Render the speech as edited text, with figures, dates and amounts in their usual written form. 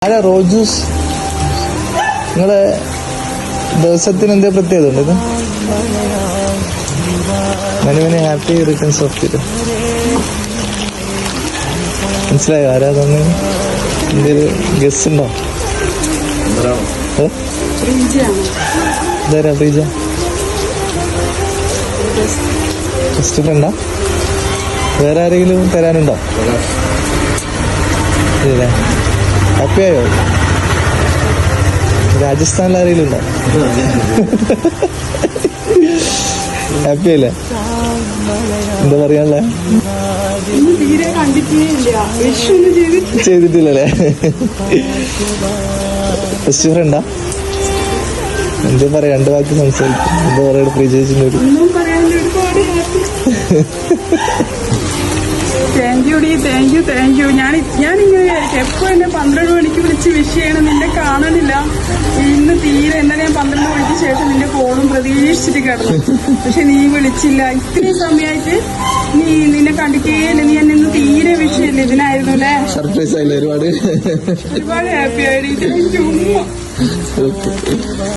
ആരാ rose juice? നിങ്ങളെ ദിവസത്തിന് എന്താ പ്രത്യേകത ഉണ്ട്? ഇത് മനുവിന് happy returns of the day. മനസ്സിലായോ ആരാ തന്നെ? എന്തെങ്കിലും ഗസ് ഉണ്ടോ? ഇതാരാ പ്രീജ? ഗസ്റ്റിലുണ്ടോ? വേറെ ആരെങ്കിലും തരാനുണ്ടോ? ഇല്ല. ഹാപ്പിയായോ? രാജസ്ഥാനിൽ ആരെങ്കിലും ഉണ്ടോ? ഹാപ്പി അല്ലേ? എന്താ പറയാനുള്ളേ? ചെയ്തിട്ടില്ലല്ലേ? ബെസ്റ്റ് ഫ്രണ്ടാ? എന്താ പറയാ? രണ്ട് വാക്ക് സംസാരിക്കും. എന്താ പറയാ? പ്രീ ചേച്ചിന്റെ ഒരു താങ്ക് യു. ഞാനിങ്ങനെ ആയിരിക്കും എപ്പോ എന്നെ 12 മണിക്ക് വിളിച്ച് വിഷ് ചെയ്യണം. നിന്നെ കാണണില്ല ഇന്ന് തീരെ. എന്നാലും ഞാൻ 12 മണിക്ക് ശേഷം നിന്റെ കോളും പ്രതീക്ഷിച്ചിട്ട് കിടന്നു. പക്ഷെ നീ വിളിച്ചില്ല. ഇത്രയും സമയമായിട്ട് നിന്നെ കണ്ടിട്ടേയില്ല. നീ എന്നെ ഇന്ന് തീരെ വിഷ് ചെയ്യില്ല. ഇതിനായിരുന്നു അല്ലേ? സർപ്രൈസ് ആയില്ലേ? ഒരുപാട് ഹാപ്പി ആയിട്ട്.